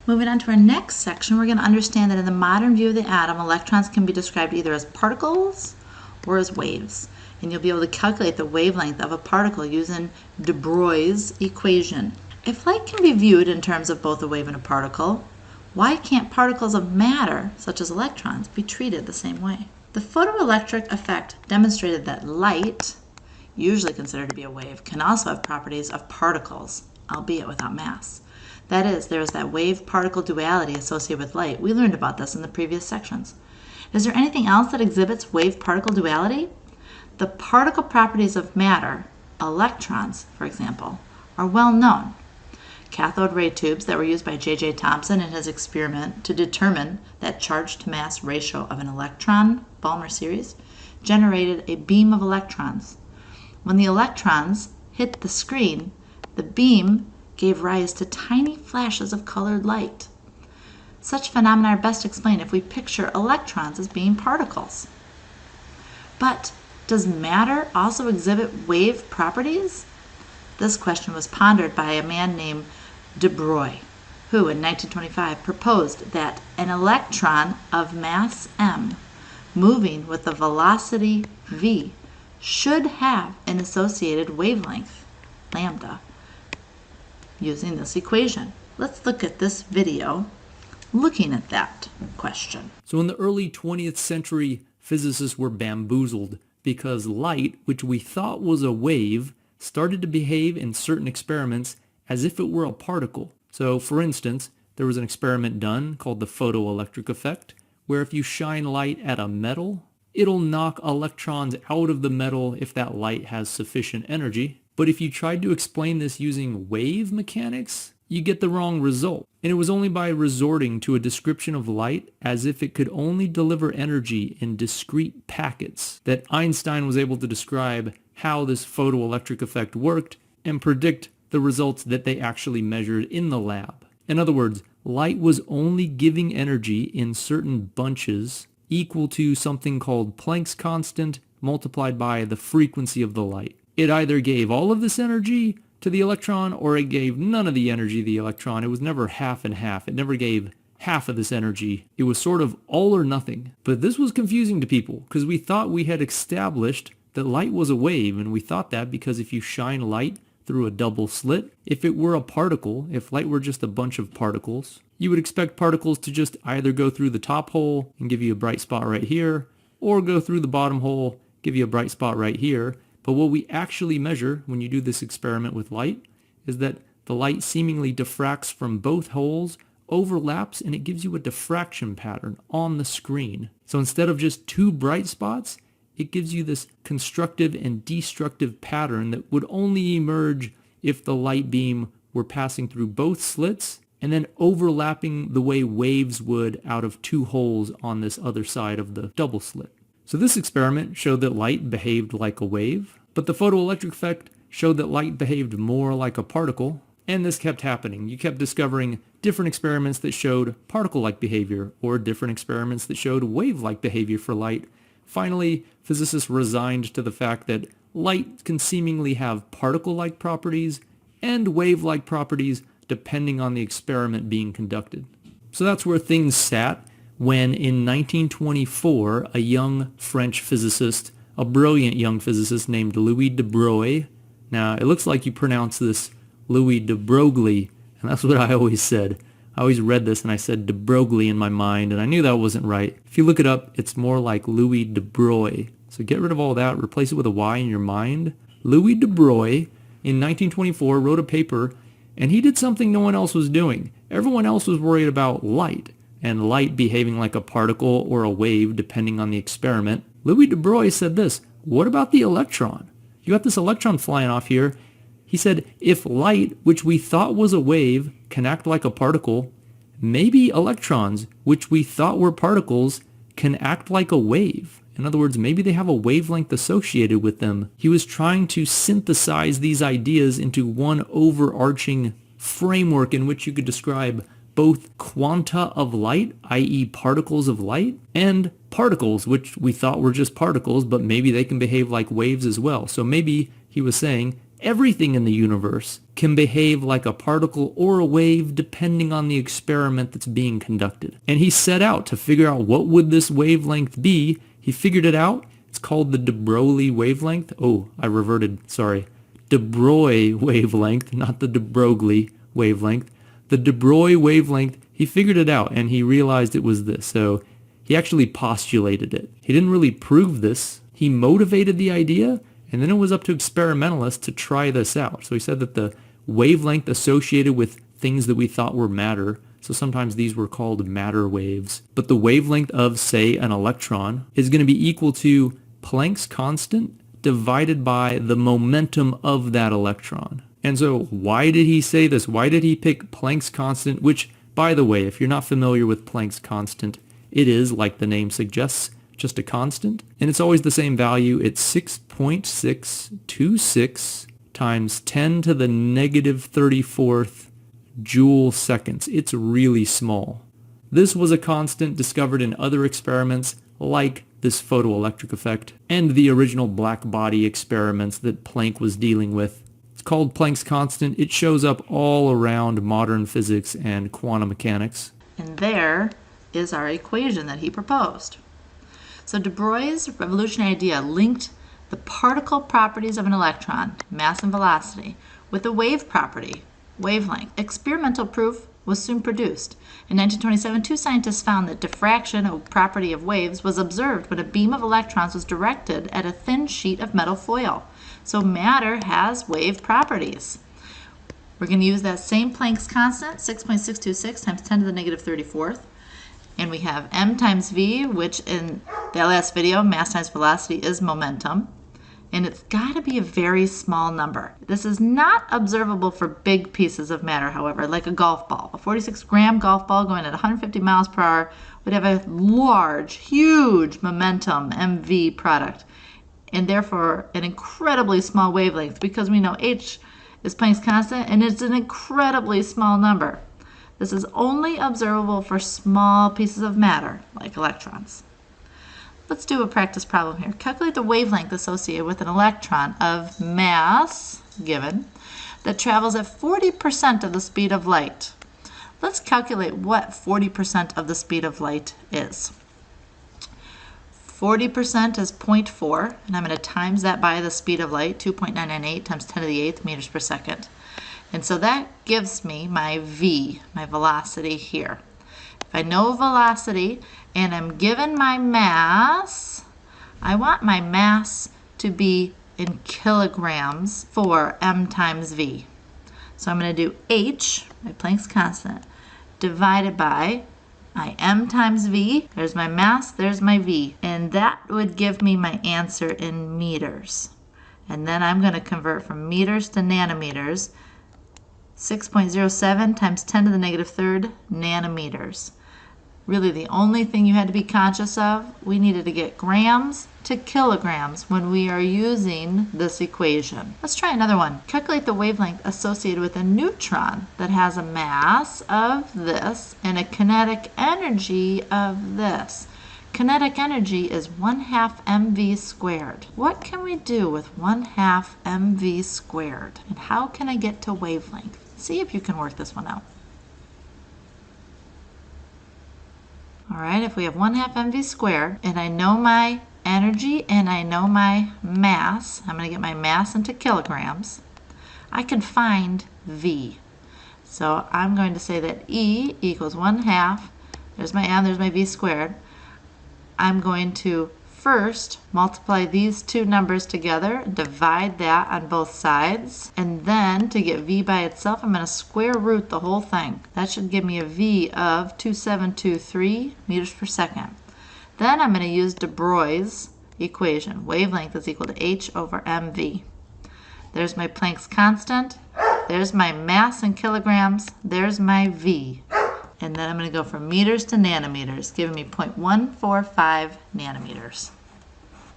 Moving on to our next section, we're going to understand that in the modern view of the atom, electrons can be described either as particles or as waves. And you'll be able to calculate the wavelength of a particle using de Broglie's equation. If light can be viewed in terms of both a wave and a particle, why can't particles of matter, such as electrons, be treated the same way? The photoelectric effect demonstrated that light, usually considered to be a wave, can also have properties of particles, albeit without mass. That is, there is that wave-particle duality associated with light. We learned about this in the previous sections. Is there anything else that exhibits wave-particle duality? The particle properties of matter, electrons, for example, are well known. Cathode ray tubes that were used by J.J. Thomson in his experiment to determine that charge-to-mass ratio of an electron, Balmer series, generated a beam of electrons. When the electrons hit the screen, the beam gave rise to tiny flashes of colored light. Such phenomena are best explained if we picture electrons as being particles. But does matter also exhibit wave properties? This question was pondered by a man named de Broglie, who in 1925 proposed that an electron of mass m moving with a velocity v should have an associated wavelength, lambda, using this equation. Let's look at this video looking at that question. So in the early 20th century, physicists were bamboozled because light, which we thought was a wave, started to behave in certain experiments as if it were a particle. So for instance, there was an experiment done called the photoelectric effect, where if you shine light at a metal, it'll knock electrons out of the metal if that light has sufficient energy. But if you tried to explain this using wave mechanics, you get the wrong result. And it was only by resorting to a description of light as if it could only deliver energy in discrete packets that Einstein was able to describe how this photoelectric effect worked and predict the results that they actually measured in the lab. In other words, light was only giving energy in certain bunches equal to something called Planck's constant multiplied by the frequency of the light. It either gave all of this energy to the electron or it gave none of the energy to the electron. It was never half and half. It never gave half of this energy. It was sort of all or nothing. But this was confusing to people because we thought we had established that light was a wave, and we thought that because if you shine light through a double slit, if it were a particle, if light were just a bunch of particles, you would expect particles to just either go through the top hole and give you a bright spot right here, or go through the bottom hole, give you a bright spot right here. But what we actually measure when you do this experiment with light is that the light seemingly diffracts from both holes, overlaps, and it gives you a diffraction pattern on the screen. So instead of just two bright spots, it gives you this constructive and destructive pattern that would only emerge if the light beam were passing through both slits and then overlapping the way waves would out of two holes on this other side of the double slit. So this experiment showed that light behaved like a wave, but the photoelectric effect showed that light behaved more like a particle, and this kept happening. You kept discovering different experiments that showed particle-like behavior, or different experiments that showed wave-like behavior for light. Finally, physicists resigned to the fact that light can seemingly have particle-like properties and wave-like properties depending on the experiment being conducted. So that's where things sat when in 1924, a young French physicist, a brilliant young physicist named Louis de Broglie, now it looks like you pronounce this Louis de Broglie, and that's what I always said. I always read this and I said de Broglie in my mind, and I knew that wasn't right. If you look it up, it's more like Louis de Broglie. So get rid of all that, replace it with a Y in your mind. Louis de Broglie, in 1924, wrote a paper, and he did something no one else was doing. Everyone else was worried about light, and light behaving like a particle or a wave depending on the experiment. Louis de Broglie said this: what about the electron? You got this electron flying off here. He said, if light, which we thought was a wave, can act like a particle, maybe electrons, which we thought were particles, can act like a wave. In other words, maybe they have a wavelength associated with them. He was trying to synthesize these ideas into one overarching framework in which you could describe both quanta of light, i.e. particles of light, and particles, which we thought were just particles, but maybe they can behave like waves as well. So maybe, he was saying, Everything in the universe can behave like a particle or a wave depending on the experiment that's being conducted. And he set out to figure out what would this wavelength be. He figured it out. It's called the de Broglie wavelength. Oh, I reverted, sorry. De Broglie wavelength, not the de Broglie wavelength. The de Broglie wavelength, he figured it out and he realized it was this. So he actually postulated it. He didn't really prove this. He motivated the idea, and then it was up to experimentalists to try this out. So he said that the wavelength associated with things that we thought were matter, so sometimes these were called matter waves, but the wavelength of, say, an electron is going to be equal to Planck's constant divided by the momentum of that electron. And so why did he say this? Why did he pick Planck's constant, which, by the way, if you're not familiar with Planck's constant, it is, like the name suggests, just a constant, and it's always the same value. It's 6.626 times 10 to the negative 34th joule seconds. It's really small. This was a constant discovered in other experiments like this photoelectric effect and the original black body experiments that Planck was dealing with. It's called Planck's constant. It shows up all around modern physics and quantum mechanics. And there is our equation that he proposed. So de Broglie's revolutionary idea linked the particle properties of an electron, mass and velocity, with the wave property, wavelength. Experimental proof was soon produced. In 1927, two scientists found that diffraction, a property of waves, was observed when a beam of electrons was directed at a thin sheet of metal foil. So matter has wave properties. We're going to use that same Planck's constant, 6.626 times 10 to the negative 34th. And we have m times v, which in that last video, mass times velocity, is momentum. And it's got to be a very small number. This is not observable for big pieces of matter, however, like a golf ball. A 46-gram golf ball going at 150 miles per hour would have a large, huge momentum, mv product, and therefore an incredibly small wavelength, because we know h is Planck's constant, and it's an incredibly small number. This is only observable for small pieces of matter, like electrons. Let's do a practice problem here. Calculate the wavelength associated with an electron of mass, given, that travels at 40% of the speed of light. Let's calculate what 40% of the speed of light is. 40% is 0.4, and I'm going to times that by the speed of light, 2.998 times 10 to the 8th meters per second. And so that gives me my v, my velocity here. If I know velocity and I'm given my mass, I want my mass to be in kilograms for m times v. So I'm going to do h, my Planck's constant, divided by my m times v. There's my mass, there's my v. And that would give me my answer in meters. And then I'm going to convert from meters to nanometers. 6.07 times 10 to the negative 3rd nanometers. Really the only thing you had to be conscious of, we needed to get grams to kilograms when we are using this equation. Let's try another one. Calculate the wavelength associated with a neutron that has a mass of this and a kinetic energy of this. Kinetic energy is 1/2 mv squared. What can we do with 1/2 mv squared? And how can I get to wavelength? See if you can work this one out. All right, if we have 1/2 mv squared, and I know my energy and I know my mass, I'm going to get my mass into kilograms, I can find v. So I'm going to say that E equals 1/2, there's my m, there's my v squared. I'm going to first multiply these two numbers together, divide that on both sides, and then to get v by itself, I'm going to square root the whole thing. That should give me a v of 2723 meters per second. Then I'm going to use de Broglie's equation. Wavelength is equal to h over mv. There's my Planck's constant, there's my mass in kilograms, there's my v. And then I'm going to go from meters to nanometers, giving me 0.145 nanometers.